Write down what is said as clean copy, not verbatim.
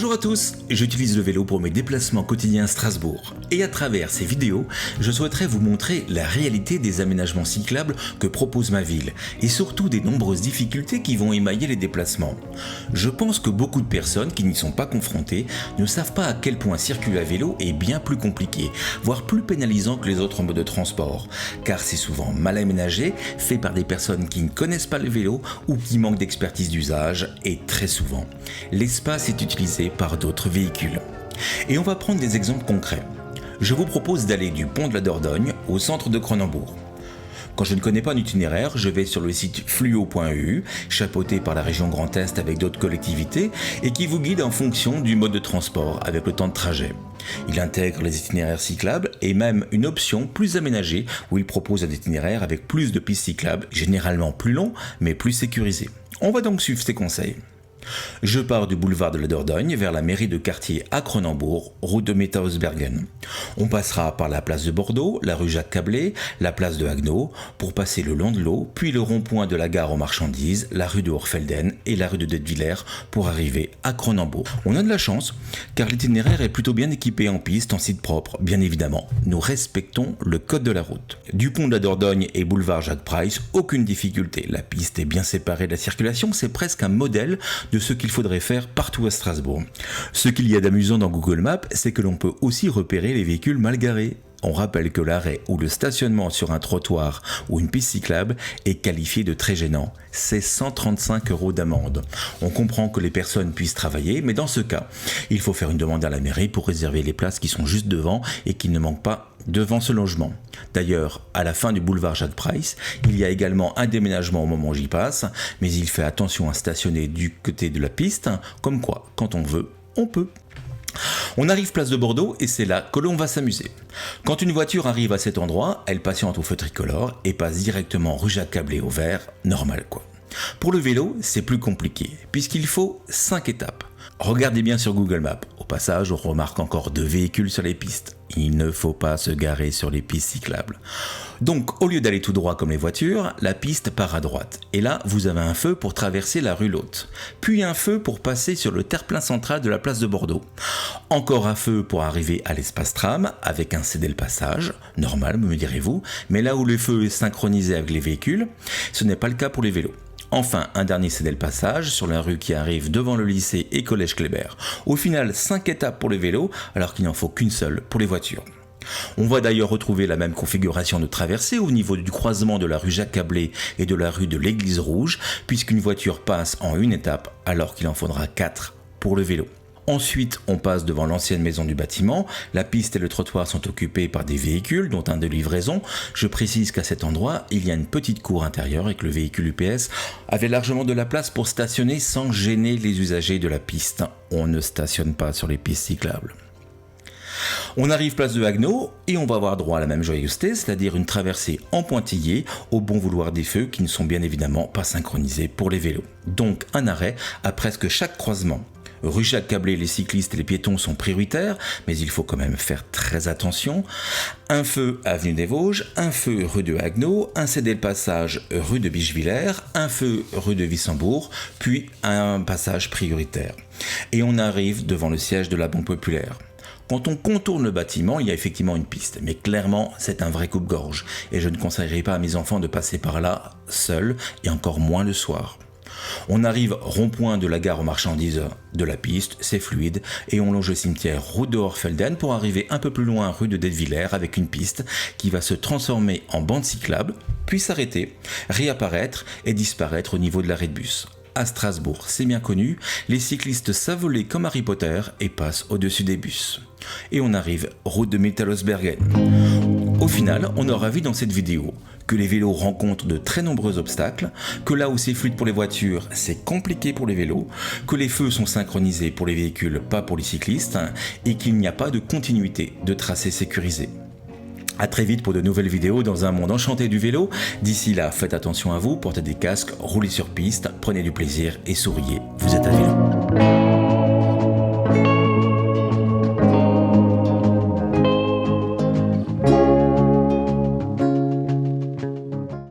Bonjour à tous, j'utilise le vélo pour mes déplacements quotidiens à Strasbourg. Et à travers ces vidéos, je souhaiterais vous montrer la réalité des aménagements cyclables que propose ma ville et surtout des nombreuses difficultés qui vont émailler les déplacements. Je pense que beaucoup de personnes qui n'y sont pas confrontées ne savent pas à quel point circuler à vélo est bien plus compliqué, voire plus pénalisant que les autres modes de transport, car c'est souvent mal aménagé, fait par des personnes qui ne connaissent pas le vélo ou qui manquent d'expertise d'usage et très souvent, l'espace est utilisé par d'autres véhicules. Et on va prendre des exemples concrets. Je vous propose d'aller du pont de la Dordogne au centre de Cronenbourg. Quand je ne connais pas un itinéraire, je vais sur le site fluo.eu, chapeauté par la région Grand Est avec d'autres collectivités, et qui vous guide en fonction du mode de transport avec le temps de trajet. Il intègre les itinéraires cyclables et même une option plus aménagée où il propose un itinéraire avec plus de pistes cyclables, généralement plus long mais plus sécurisé. On va donc suivre ses conseils. Je pars du boulevard de la Dordogne vers la mairie de quartier à Cronenbourg, route de Methausbergen. On passera par la place de Bordeaux, la rue Jacques-Cablé, la place de Haguenau, pour passer le long de l'eau, puis le rond-point de la gare aux marchandises, la rue de Hoorfelden et la rue de Detwiller pour arriver à Cronenbourg. On a de la chance, car l'itinéraire est plutôt bien équipé en piste, en site propre, bien évidemment. Nous respectons le code de la route. Du pont de la Dordogne et boulevard Jacques-Preiss, aucune difficulté. La piste est bien séparée de la circulation, c'est presque un modèle de ce qu'il faudrait faire partout à Strasbourg. Ce qu'il y a d'amusant dans Google Maps, c'est que l'on peut aussi repérer les véhicules mal garés. On rappelle que l'arrêt ou le stationnement sur un trottoir ou une piste cyclable est qualifié de très gênant. C'est 135 € d'amende. On comprend que les personnes puissent travailler, mais dans ce cas, il faut faire une demande à la mairie pour réserver les places qui sont juste devant et qui ne manquent pas devant ce logement. D'ailleurs, à la fin du boulevard Jacques-Preiss, il y a également un déménagement au moment où j'y passe, mais il fait attention à stationner du côté de la piste, comme quoi, quand on veut, on peut. On arrive place de Bordeaux et c'est là que l'on va s'amuser. Quand une voiture arrive à cet endroit, elle patiente au feu tricolore et passe directement rue Jacques-Cablé au vert, normal quoi. Pour le vélo, c'est plus compliqué, puisqu'il faut 5 étapes. Regardez bien sur Google Maps. Au passage, on remarque encore 2 véhicules sur les pistes. Il ne faut pas se garer sur les pistes cyclables. Donc, au lieu d'aller tout droit comme les voitures, la piste part à droite. Et là, vous avez un feu pour traverser la rue Lot. Puis un feu pour passer sur le terre-plein central de la place de Bordeaux. Encore un feu pour arriver à l'espace tram, avec un cédé-le-passage. Normal, me direz-vous. Mais là où le feu est synchronisé avec les véhicules, ce n'est pas le cas pour les vélos. Enfin, un dernier cédé-le-passage sur la rue qui arrive devant le lycée et collège Kléber. Au final, 5 étapes pour les vélos, alors qu'il n'en faut qu'une seule pour les voitures. On va d'ailleurs retrouver la même configuration de traversée au niveau du croisement de la rue Jacques-Cablé et de la rue de l'Église Rouge, puisqu'une voiture passe en une étape, alors qu'il en faudra 4 pour le vélo. Ensuite, on passe devant l'ancienne maison du bâtiment. La piste et le trottoir sont occupés par des véhicules, dont un de livraison. Je précise qu'à cet endroit, il y a une petite cour intérieure et que le véhicule UPS avait largement de la place pour stationner sans gêner les usagers de la piste. On ne stationne pas sur les pistes cyclables. On arrive place de Haguenau et on va avoir droit à la même joyeuseté, c'est-à-dire une traversée en pointillé au bon vouloir des feux qui ne sont bien évidemment pas synchronisés pour les vélos. Donc un arrêt à presque chaque croisement. Rue Jacques-Cablé, les cyclistes et les piétons sont prioritaires, mais il faut quand même faire très attention. Un feu avenue des Vosges, un feu rue de Haguenau, un cédé-le-passage rue de Bischwiller, un feu rue de Wissembourg, puis un passage prioritaire. Et on arrive devant le siège de la Banque Populaire. Quand on contourne le bâtiment, il y a effectivement une piste, mais clairement, c'est un vrai coupe-gorge. Et je ne conseillerais pas à mes enfants de passer par là, seuls, et encore moins le soir. On arrive rond-point de la gare aux marchandises de la piste, c'est fluide, et on longe le cimetière route de Hoorfelden pour arriver un peu plus loin rue de Detwiller avec une piste qui va se transformer en bande cyclable, puis s'arrêter, réapparaître et disparaître au niveau de l'arrêt de bus. À Strasbourg, c'est bien connu, les cyclistes savent voler comme Harry Potter et passent au-dessus des bus. Et on arrive route de Methausbergen. Au final, on aura vu dans cette vidéo que les vélos rencontrent de très nombreux obstacles, que là où c'est fluide pour les voitures, c'est compliqué pour les vélos, que les feux sont synchronisés pour les véhicules, pas pour les cyclistes, et qu'il n'y a pas de continuité de tracé sécurisé. A très vite pour de nouvelles vidéos dans un monde enchanté du vélo. D'ici là, faites attention à vous, portez des casques, roulez sur piste, prenez du plaisir et souriez, vous êtes à vélo.